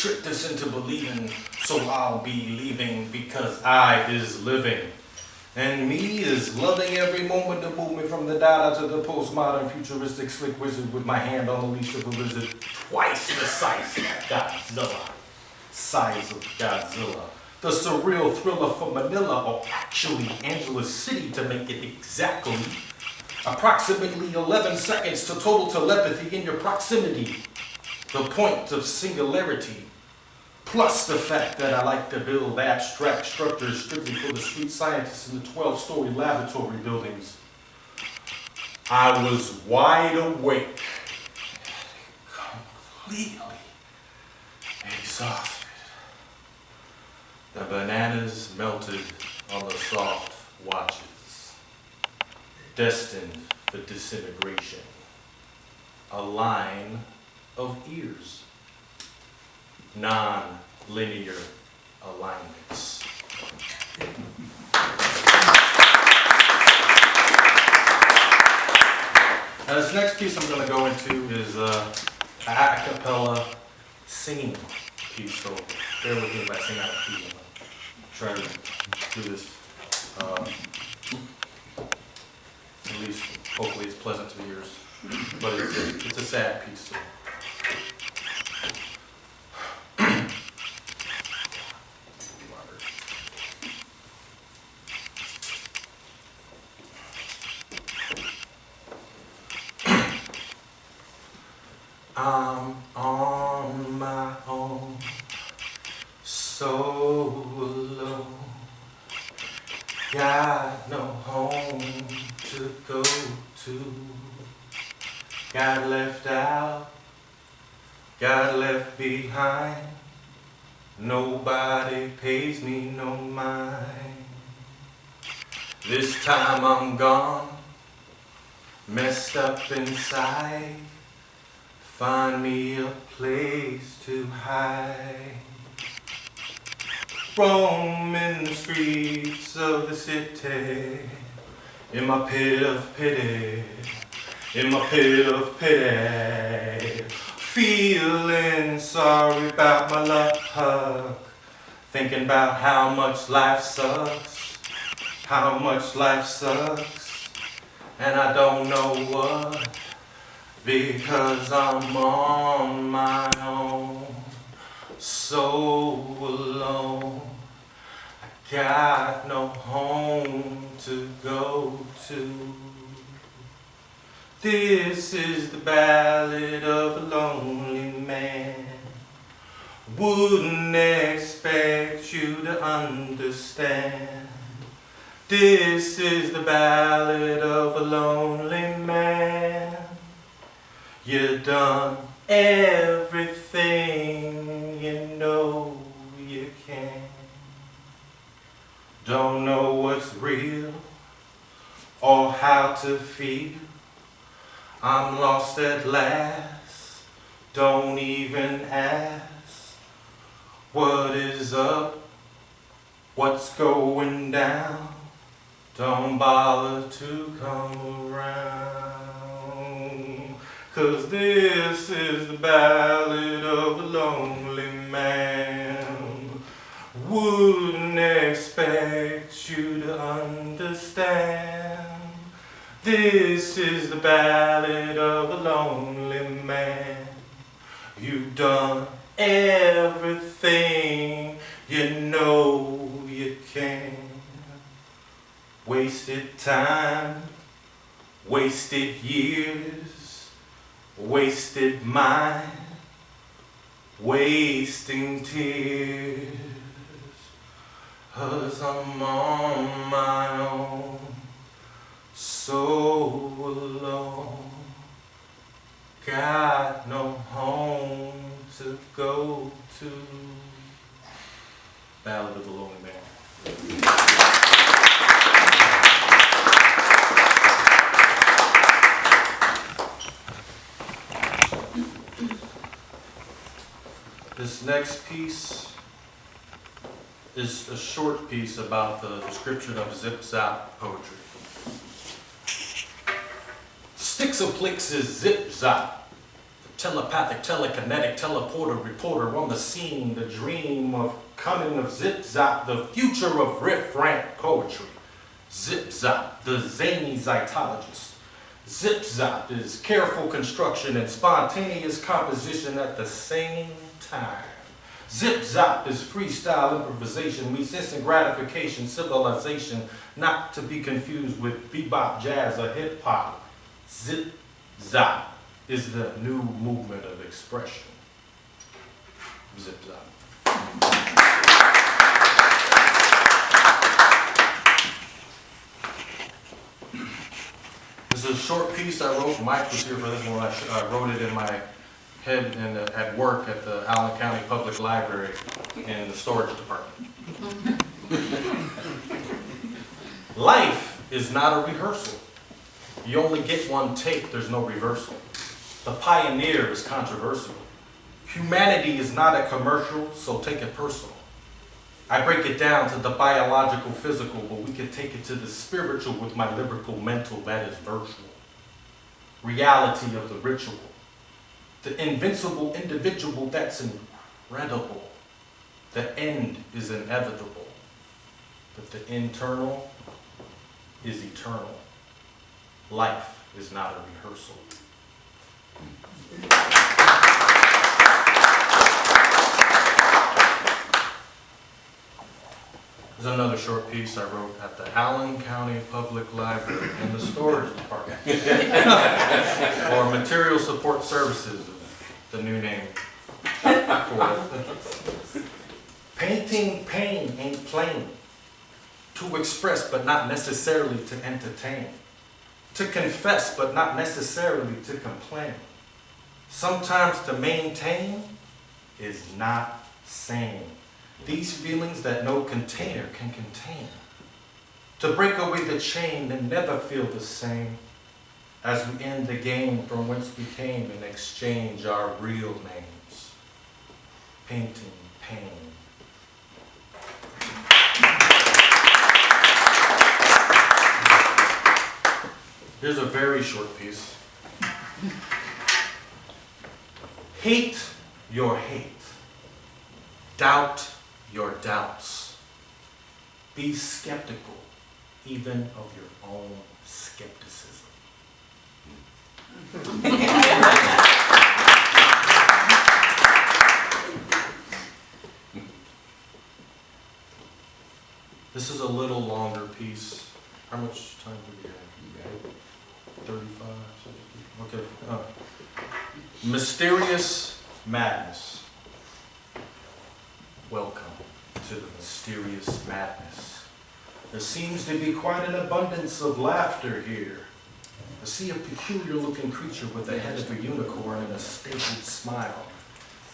tricked us into believing, so I'll be leaving because I is living. And me is loving every moment of movement from the dada to the postmodern futuristic slick wizard with my hand on the leash of a lizard. Twice the size of Godzilla. Size of Godzilla. The surreal thriller from Manila, or actually Angeles City to make it exactly. Approximately 11 seconds to total telepathy in your proximity. The point of singularity. Plus the fact that I like to build abstract structures strictly for the street scientists in the 12-story laboratory buildings. I was wide awake, completely exhausted. The bananas melted on the soft watches, destined for disintegration. A line of ears. Non-linear alignments. Now this next piece I'm going to go into is a cappella singing piece, so bear with me if I sing out of key. I'm going to try to do this at least hopefully it's pleasant to the ears, but it's a sad piece. So. I'm on my own, so alone. Got no home to go to. Got left out, got left behind. Nobody pays me no mind. This time I'm gone, messed up inside. Find me a place to hide. Roaming the streets of the city, in my pit of pity, in my pit of pity. Feeling sorry about my luck, thinking about how much life sucks, how much life sucks, and I don't know what. Because I'm on my own, so alone. I got no home to go to. This is the ballad of a lonely man. Wouldn't expect you to understand. This is the ballad of a lonely man. You done everything you know you can. Don't know what's real or how to feel. I'm lost at last, don't even ask. What is up, what's going down? Don't bother to come around. 'Cause this is the ballad of a lonely man. Wouldn't expect you to understand. This is the ballad of a lonely man. You've done everything you know you can. Wasted time, wasted years, wasted mind, wasting tears. 'Cause I'm on my own, so alone. Got no home to go to. Ballad of the Lonely Man. This next piece is a short piece about the description of Zop poetry. Styxxoplix is zip-zop, the telepathic, telekinetic, teleporter, reporter on the scene, the dream of coming of Zip Zop, the future of riff rant poetry. Zip Zop, the zany zytologist. Zip Zop is careful construction and spontaneous composition at the same time. Zip Zop is freestyle improvisation meets instant gratification, civilization, not to be confused with bebop, jazz, or hip hop. Zip Zop is the new movement of expression. Zip Zop. This is a short piece I wrote. Mike was here for this one. I wrote it in my head at work at the Allen County Public Library in the storage department. Life is not a rehearsal. You only get one take, there's no reversal. The pioneer is controversial. Humanity is not a commercial, so take it personal. I break it down to the biological, physical, but we can take it to the spiritual with my lyrical mental that is virtual. Reality of the ritual. The invincible individual that's incredible. The end is inevitable, but the internal is eternal. Life is not a rehearsal. There's another short piece I wrote at the Allen County Public Library in the storage department. Or Material Support Services is the new name for it. Painting pain ain't plain. To express but not necessarily to entertain. To confess but not necessarily to complain. Sometimes to maintain is not sane. These feelings that no container can contain. To break away the chain and never feel the same as we end the game from whence we came and exchange our real names. Painting pain. Here's a very short piece. Hate your hate. Doubt your doubts. Be skeptical, even of your own skepticism. This is a little longer piece. How much time do we have? 35, 60? Okay. Mysterious madness. Welcome to the mysterious madness. There seems to be quite an abundance of laughter here. I see a peculiar looking creature with the head of a unicorn and a stapled smile.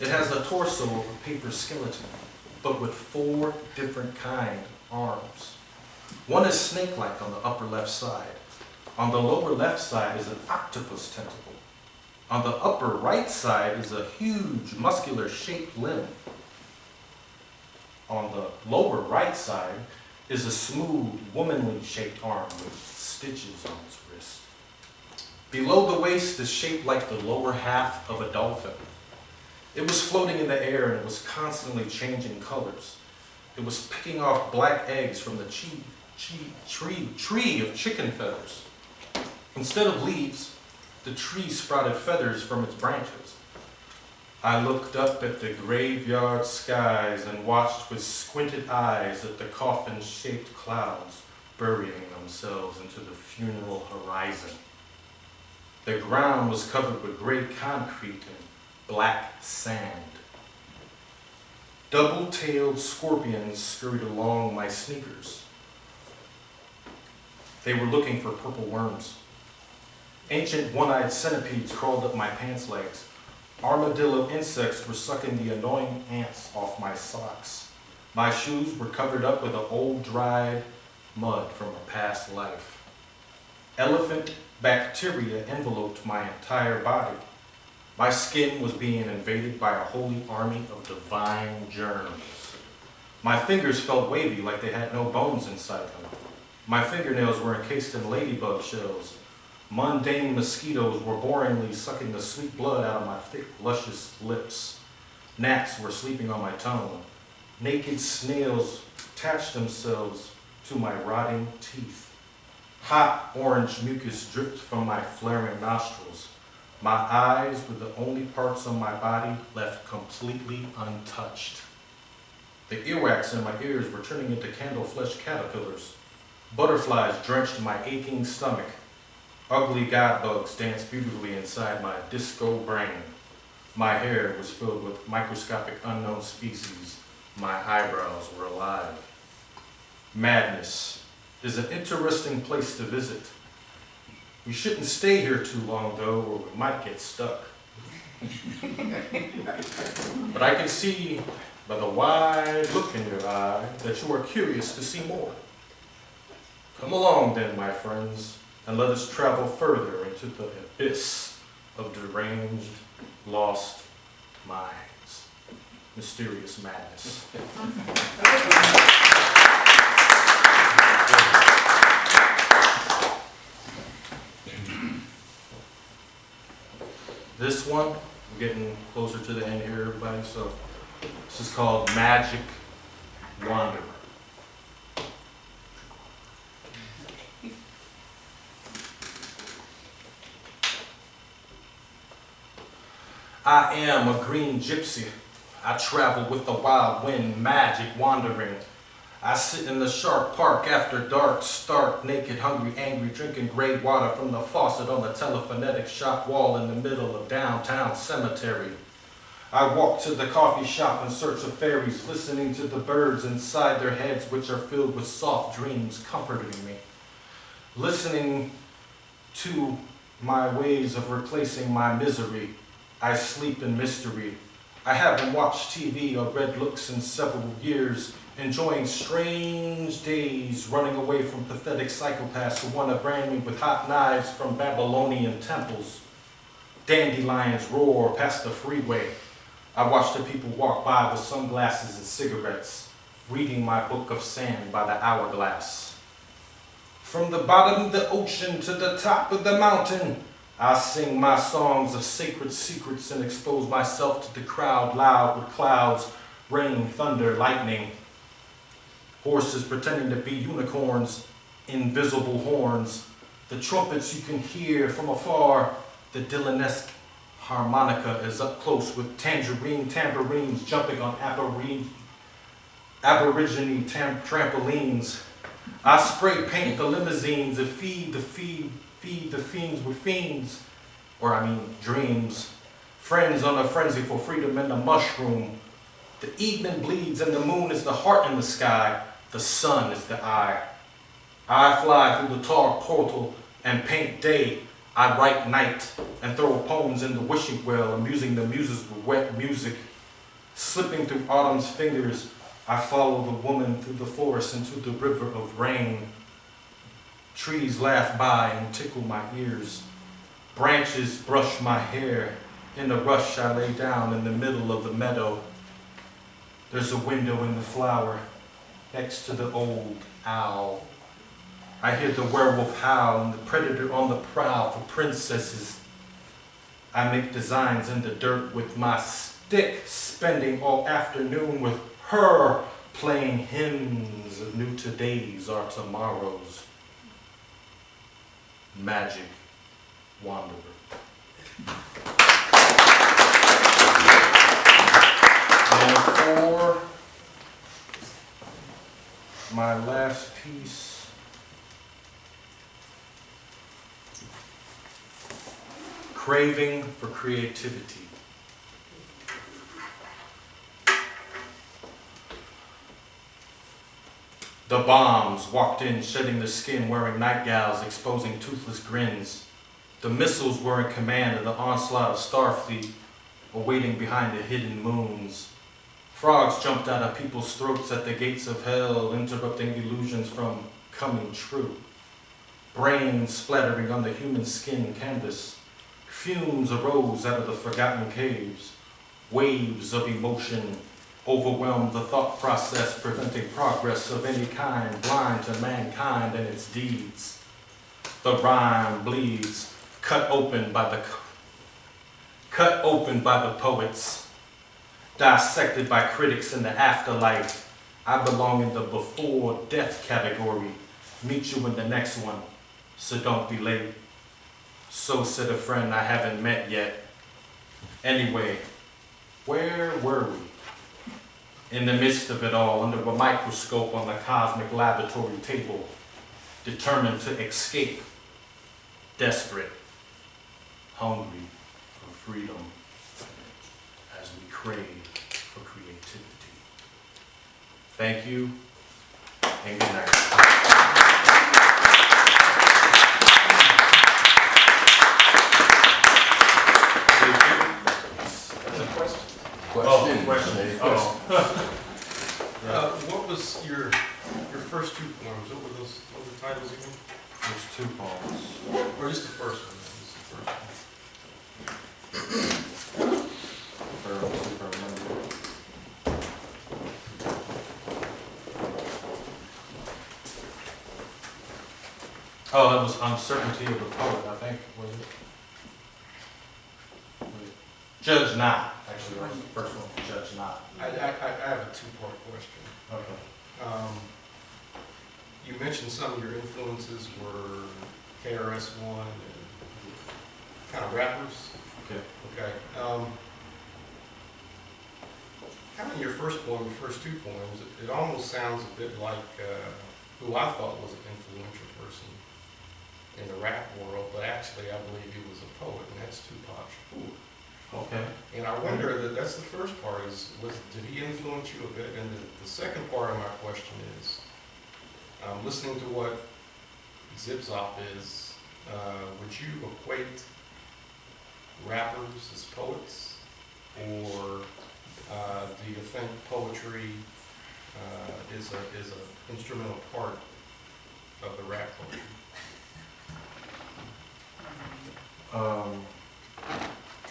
It has the torso of a paper skeleton, but with 4 different kind arms. One is snake-like on the upper left side. On the lower left side is an octopus tentacle. On the upper right side is a huge muscular shaped limb. On the lower right side is a smooth, womanly shaped arm with stitches on its wrist. Below the waist is shaped like the lower half of a dolphin. It was floating in the air and it was constantly changing colors. It was picking off black eggs from the tree of chicken feathers. Instead of leaves, the tree sprouted feathers from its branches. I looked up at the graveyard skies and watched with squinted eyes at the coffin-shaped clouds burying themselves into the funeral horizon. The ground was covered with gray concrete and black sand. Double-tailed scorpions scurried along my sneakers. They were looking for purple worms. Ancient one-eyed centipedes crawled up my pants legs. Armadillo insects were sucking the annoying ants off my socks. My shoes were covered up with an old dried mud from a past life. Elephant bacteria enveloped my entire body. My skin was being invaded by a holy army of divine germs. My fingers felt wavy like they had no bones inside them. My fingernails were encased in ladybug shells. Mundane mosquitoes were boringly sucking the sweet blood out of my thick, luscious lips. Gnats were sleeping on my tongue. Naked snails attached themselves to my rotting teeth. Hot orange mucus dripped from my flaring nostrils. My eyes were the only parts of my body left completely untouched. The earwax in my ears were turning into candle-flesh caterpillars. Butterflies drenched my aching stomach. Ugly godbugs danced beautifully inside my disco brain. My hair was filled with microscopic unknown species. My eyebrows were alive. Madness is an interesting place to visit. We shouldn't stay here too long, though, or we might get stuck. But I can see by the wide look in your eye that you are curious to see more. Come along then, my friends, and let us travel further into the abyss of deranged, lost minds. Mysterious madness. This one, we're getting closer to the end here, everybody, so this is called Magic Wanderer. I am a green gypsy. I travel with the wild wind, magic wandering. I sit in the sharp park after dark, stark, naked, hungry, angry, drinking gray water from the faucet on the telephonetic shop wall in the middle of downtown cemetery. I walk to the coffee shop in search of fairies, listening to the birds inside their heads, which are filled with soft dreams, comforting me. Listening to my ways of replacing my misery, I sleep in mystery. I haven't watched TV or read books in several years, enjoying strange days, running away from pathetic psychopaths who want to brand me with hot knives from Babylonian temples. Dandelions roar past the freeway. I watch the people walk by with sunglasses and cigarettes, reading my book of sand by the hourglass. From the bottom of the ocean to the top of the mountain, I sing my songs of sacred secrets and expose myself to the crowd loud with clouds, rain, thunder, lightning. Horses pretending to be unicorns, invisible horns. The trumpets you can hear from afar. The Dylan-esque harmonica is up close with tambourines jumping on aborigine trampolines. I spray paint the limousines and feed the fiends with fiends, dreams. Friends on a frenzy for freedom in the mushroom. The evening bleeds and the moon is the heart in the sky. The sun is the eye. I fly through the tall portal and paint day. I write night and throw poems in the wishing well, amusing the muses with wet music. Slipping through autumn's fingers, I follow the woman through the forest into the river of rain. Trees laugh by and tickle my ears. Branches brush my hair. In a rush, I lay down in the middle of the meadow. There's a window in the flower next to the old owl. I hear the werewolf howl and the predator on the prowl for princesses. I make designs in the dirt with my stick, spending all afternoon with her, playing hymns of new todays or tomorrows. Magic Wanderer. And for my last piece, Craving for Creativity. The bombs walked in, shedding their skin, wearing nightgowns, exposing toothless grins. The missiles were in command of the onslaught of Starfleet, awaiting behind the hidden moons. Frogs jumped out of people's throats at the gates of hell, interrupting illusions from coming true. Brains splattering on the human skin canvas. Fumes arose out of the forgotten caves. Waves of emotion overwhelmed the thought process, preventing progress of any kind, blind to mankind and its deeds. The rhyme bleeds, cut open by the poets, dissected by critics in the afterlife. I belong in the before death category. Meet you in the next one, so don't be late. So said a friend I haven't met yet. Anyway, where were we? In the midst of it all, under a microscope on the cosmic laboratory table, determined to escape, desperate, hungry for freedom, as we crave for creativity. Thank you, and good night. What was your first two poems? What were those? What were the titles again? There's 2 poems. Or just the first one? Just the first one. Oh, that was Uncertainty of the Poet, I think, was it? Judge Not, actually, that was the first one, Judge Not. I have a two-part question. Okay. You mentioned some of your influences were KRS-One and kind of rappers. Okay. Okay. Kind of your first poem, your first 2 poems, it almost sounds a bit like who I thought was an influential person in the rap world, but actually I believe he was a poet, and that's Tupac Shakur. Okay. And I wonder that's the first part did he influence you a bit? And the second part of my question is, listening to what Zop is, would you equate rappers as poets, or do you think poetry is an instrumental part of the rap culture?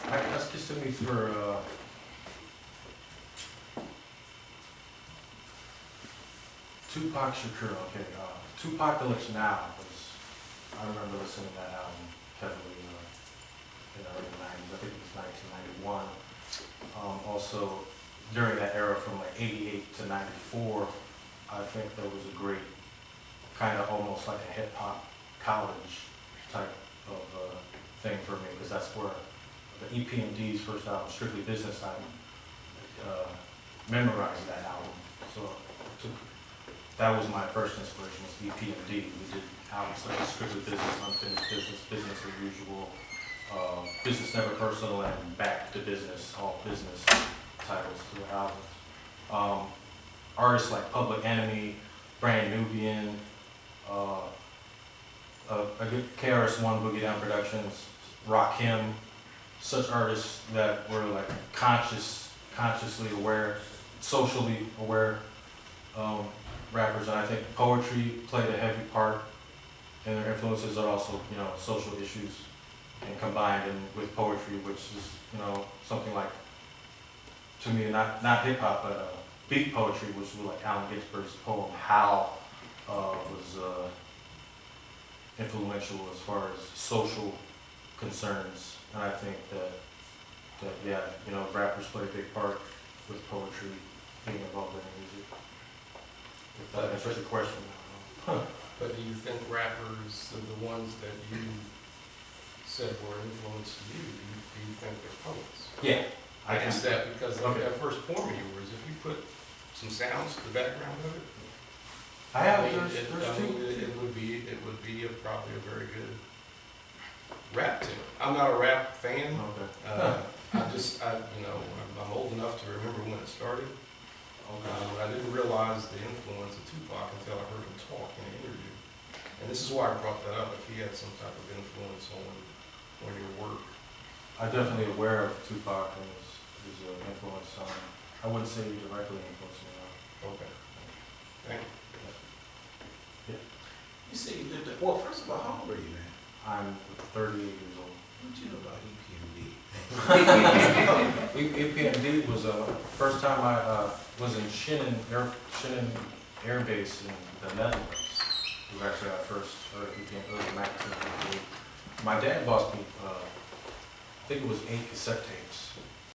Let's just me for Tupac Shakur. Okay, Tupacalypse Now was, I remember listening to that album heavily in the early 90s. I think it was 1991. Also, during that era from like 88 to 94, I think there was a great kind of almost like a hip hop college type of thing for me, because that's where the EPMD's first album, Strictly Business album, memorized that album. So that was my first inspiration, was EPMD. We did albums such as Strictly Business, Unfinished Business, Business as Usual, Business Never Personal, and Back to Business, all business titles to the albums. Artists like Public Enemy, Brand Nubian, KRS-One, Boogie Down Productions, Rakim, such artists that were like consciously aware, socially aware rappers, and I think poetry played a heavy part in their influences. Are also, social issues, and combined with poetry, which is, something like, to me, not hip hop, but beat poetry, which was like Allen Ginsberg's poem "How" was influential as far as social concerns. And I think that rappers play a big part with poetry being involved in music. If that answers your question. But do you think rappers, the ones that you said were influenced you, do you think they're poets? Yeah. I guess that because that first poem of yours, if you put some sounds to the background of it, it would be probably a very good rap tune. I'm not a rap fan. Okay. I'm old enough to remember when it started. I didn't realize the influence of Tupac until I heard him talk in an interview. And this is why I brought that up, if he had some type of influence on your work. I'm definitely aware of Tupac and his influence on. I wouldn't say he directly influenced me. Okay. Thank you. Yeah. You say you lived at, well, first of all, how old are you, man? I'm 38 years old. What did you know about EPMD? EPMD was first time I was in Schinnen Air Base in the Netherlands. was actually our first early 1958. My dad bought me, I think it was 8 cassette tapes.